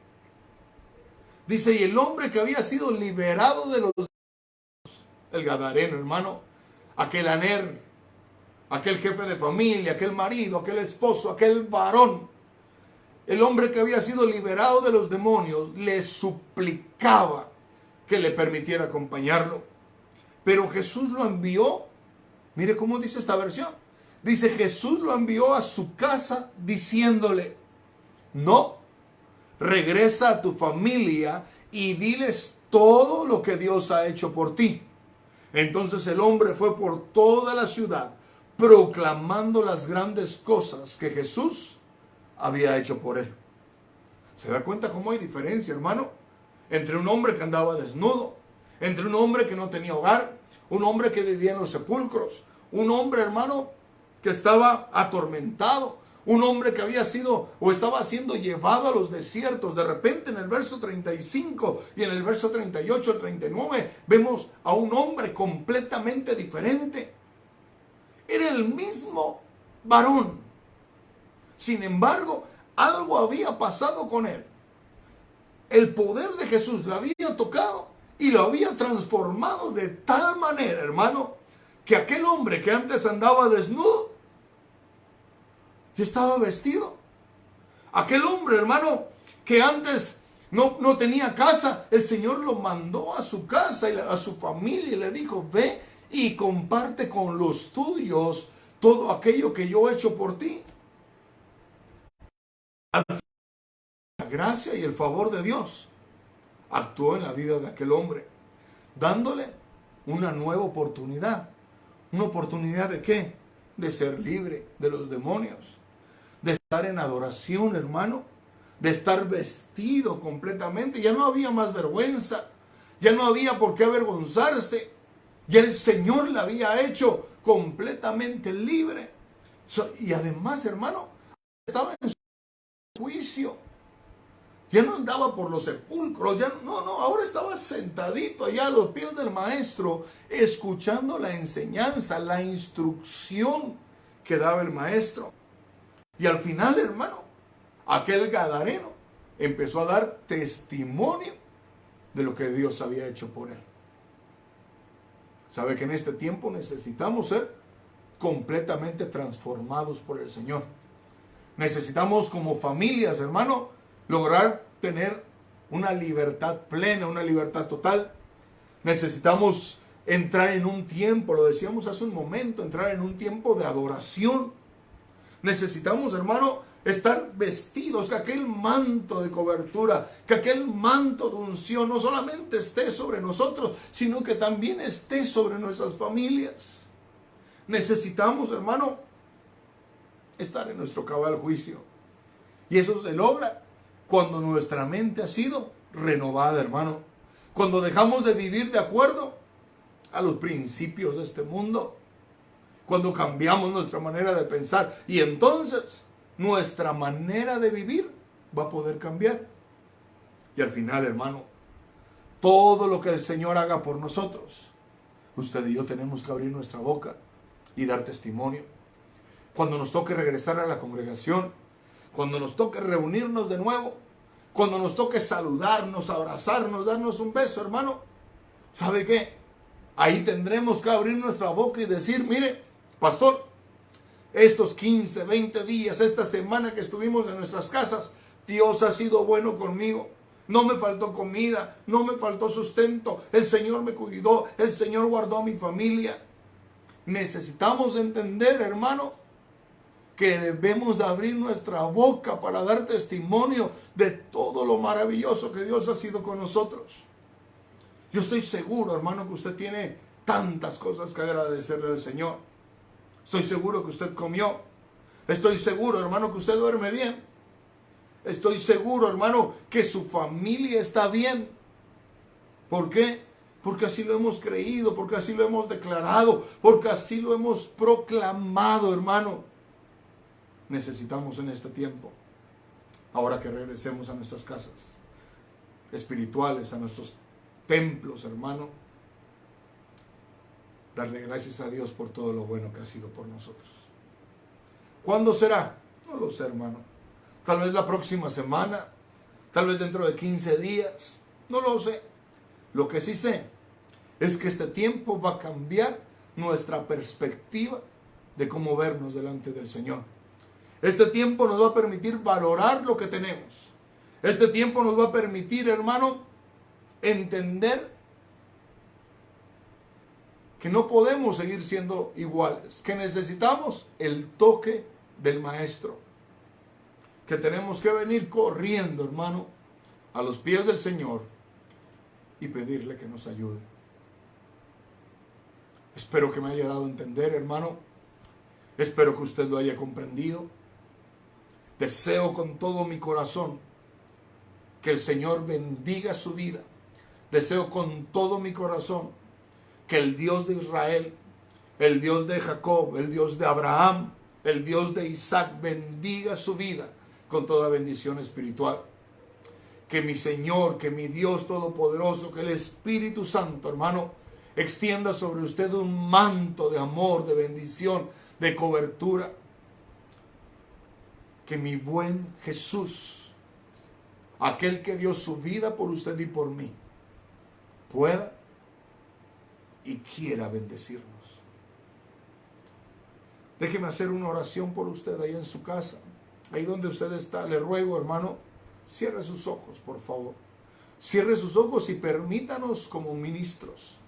Dice: y el hombre que había sido liberado de los demonios, el gadareno, hermano, aquel Aner, aquel jefe de familia, aquel marido, aquel esposo, aquel varón, el hombre que había sido liberado de los demonios, le suplicaba que le permitiera acompañarlo. Pero Jesús lo envió. Mire cómo dice esta versión. Dice: Jesús lo envió a su casa diciéndole: no, regresa a tu familia y diles todo lo que Dios ha hecho por ti. Entonces el hombre fue por toda la ciudad proclamando las grandes cosas que Jesús había hecho por él. ¿Se da cuenta cómo hay diferencia, hermano? Entre un hombre que andaba desnudo, entre un hombre que no tenía hogar, un hombre que vivía en los sepulcros, un hombre, hermano, que estaba atormentado, un hombre que había sido o estaba siendo llevado a los desiertos. De repente en el verso 35 y en el verso 38 al 39 vemos a un hombre completamente diferente. Era el mismo varón. Sin embargo, Algo había pasado con él. El poder de Jesús lo había tocado y lo había transformado de tal manera, hermano, que aquel hombre que antes andaba desnudo, ya estaba vestido. Aquel hombre, hermano, que antes no tenía casa, el Señor lo mandó a su casa y a su familia y le dijo: ve y comparte con los tuyos todo aquello que yo he hecho por ti. La gracia y el favor de Dios actuó en la vida de aquel hombre, dándole una nueva oportunidad. ¿Una oportunidad de qué? De ser libre de los demonios, de estar en adoración, hermano, de estar vestido completamente. Ya no había más vergüenza, ya no había por qué avergonzarse. Ya el Señor la había hecho completamente libre. Y además, hermano, estaba en su juicio. Ya no andaba por los sepulcros, ahora estaba sentadito allá a los pies del maestro, escuchando la enseñanza, la instrucción que daba el maestro. Y al final, hermano, aquel gadareno empezó a dar testimonio de lo que Dios había hecho por él. Sabe que en este tiempo necesitamos ser completamente transformados por el Señor. Necesitamos como familias, hermano, lograr tener una libertad plena, una libertad total. Necesitamos entrar en un tiempo, lo decíamos hace un momento, entrar en un tiempo de adoración. Necesitamos, hermano, estar vestidos, que aquel manto de cobertura, que aquel manto de unción no solamente esté sobre nosotros, sino que también esté sobre nuestras familias. Necesitamos, hermano, estar en nuestro cabal juicio. Y eso se logra cuando nuestra mente ha sido renovada, hermano. Cuando dejamos de vivir de acuerdo a los principios de este mundo. Cuando cambiamos nuestra manera de pensar. Y entonces nuestra manera de vivir va a poder cambiar. Y al final, hermano, todo lo que el Señor haga por nosotros, usted y yo tenemos que abrir nuestra boca y dar testimonio. Cuando nos toque regresar a la congregación, cuando nos toque reunirnos de nuevo, cuando nos toque saludarnos, abrazarnos, darnos un beso, hermano, ¿sabe qué? Ahí tendremos que abrir nuestra boca y decir: mire, pastor, estos 15, 20 días, esta semana que estuvimos en nuestras casas, Dios ha sido bueno conmigo. No me faltó comida, no me faltó sustento. El Señor me cuidó, el Señor guardó a mi familia. Necesitamos entender, hermano, que debemos de abrir nuestra boca para dar testimonio de todo lo maravilloso que Dios ha sido con nosotros. Yo estoy seguro, hermano, que usted tiene tantas cosas que agradecerle al Señor. Estoy seguro que usted comió. Estoy seguro, hermano, que usted duerme bien. Estoy seguro, hermano, que su familia está bien. ¿Por qué? Porque así lo hemos creído, porque así lo hemos declarado, porque así lo hemos proclamado, hermano. Necesitamos en este tiempo, ahora que regresemos a nuestras casas espirituales, a nuestros templos, hermano, darle gracias a Dios por todo lo bueno que ha sido por nosotros. ¿Cuándo será? No lo sé, hermano. Tal vez la próxima semana, tal vez dentro de 15 días, no lo sé. Lo que sí sé es que este tiempo va a cambiar nuestra perspectiva de cómo vernos delante del Señor. Este tiempo nos va a permitir valorar lo que tenemos. Este tiempo nos va a permitir, hermano, entender que no podemos seguir siendo iguales, que necesitamos el toque del Maestro, que tenemos que venir corriendo, hermano, a los pies del Señor y pedirle que nos ayude. Espero que me haya dado a entender, hermano. Espero que usted lo haya comprendido. Deseo con todo mi corazón que el Señor bendiga su vida. Deseo con todo mi corazón que el Dios de Israel, el Dios de Jacob, el Dios de Abraham, el Dios de Isaac bendiga su vida con toda bendición espiritual. Que mi Señor, que mi Dios todopoderoso, que el Espíritu Santo, hermano, extienda sobre usted un manto de amor, de bendición, de cobertura. que mi buen Jesús, aquel que dio su vida por usted y por mí, pueda y quiera bendecirnos. Déjeme hacer una oración por usted ahí en su casa, ahí donde usted está. Le ruego, hermano, cierre sus ojos, por favor. Cierre sus ojos y permítanos como ministros,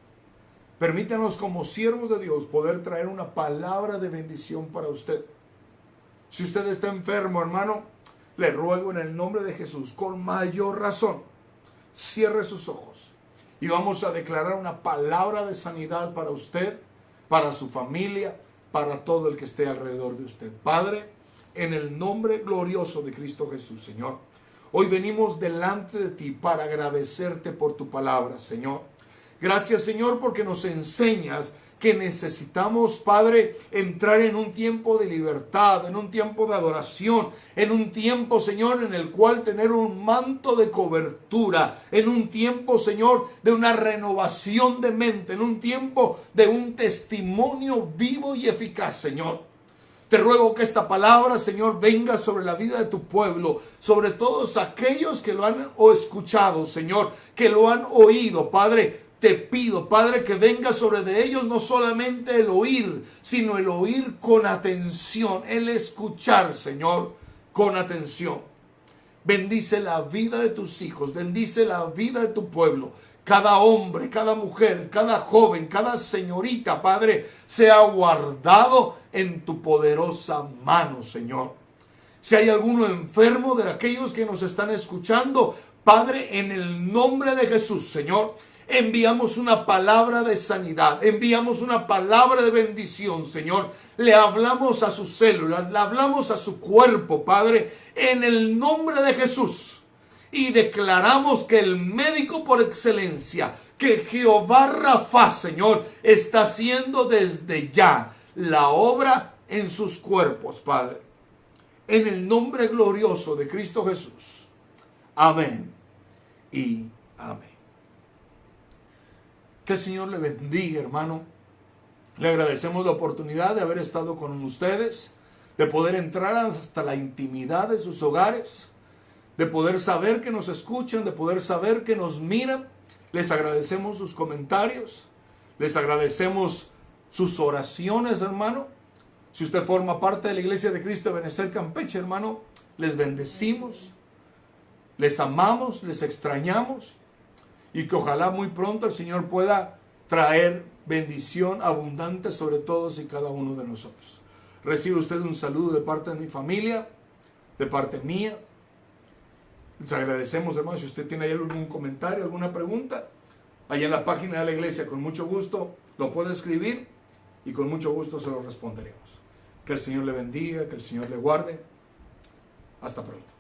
permítanos como siervos de Dios poder traer una palabra de bendición para usted. Si usted está enfermo, hermano, le ruego en el nombre de Jesús, con mayor razón, cierre sus ojos y vamos a declarar una palabra de sanidad para usted, para su familia, para todo el que esté alrededor de usted. Padre, en el nombre glorioso de Cristo Jesús, Señor, hoy venimos delante de ti para agradecerte por tu palabra, Señor. Gracias, Señor, porque nos enseñas que necesitamos, Padre, entrar en un tiempo de libertad, en un tiempo de adoración, en un tiempo, Señor, en el cual tener un manto de cobertura, en un tiempo, Señor, de una renovación de mente, en un tiempo de un testimonio vivo y eficaz, Señor. Te ruego que esta palabra, Señor, venga sobre la vida de tu pueblo, sobre todos aquellos que lo han escuchado, Señor, que lo han oído, Padre. Te pido, Padre, que venga sobre de ellos no solamente el oír, sino el oír con atención, el escuchar, Señor, con atención. Bendice la vida de tus hijos, bendice la vida de tu pueblo. Cada hombre, cada mujer, cada joven, cada señorita, Padre, sea guardado en tu poderosa mano, Señor. Si hay alguno enfermo de aquellos que nos están escuchando, Padre, en el nombre de Jesús, Señor, enviamos una palabra de sanidad, enviamos una palabra de bendición, Señor. Le hablamos a sus células, le hablamos a su cuerpo, Padre, en el nombre de Jesús. Y declaramos que el médico por excelencia, que Jehová Rafa, Señor, está haciendo desde ya la obra en sus cuerpos, Padre. En el nombre glorioso de Cristo Jesús. Amén y amén. Que el Señor le bendiga, hermano. Le agradecemos la oportunidad de haber estado con ustedes, de poder entrar hasta la intimidad de sus hogares, de poder saber que nos escuchan, de poder saber que nos miran. Les agradecemos sus comentarios, les agradecemos sus oraciones, hermano. Si usted forma parte de la Iglesia de Cristo de Benecer Campeche, hermano, les bendecimos, les amamos, les extrañamos. Y que ojalá muy pronto el Señor pueda traer bendición abundante sobre todos y cada uno de nosotros. Recibe usted un saludo de parte de mi familia, de parte mía. Les agradecemos, hermano. Si usted tiene ahí algún comentario, alguna pregunta, allá en la página de la iglesia, con mucho gusto lo puede escribir y con mucho gusto se lo responderemos. Que el Señor le bendiga, que el Señor le guarde. Hasta pronto.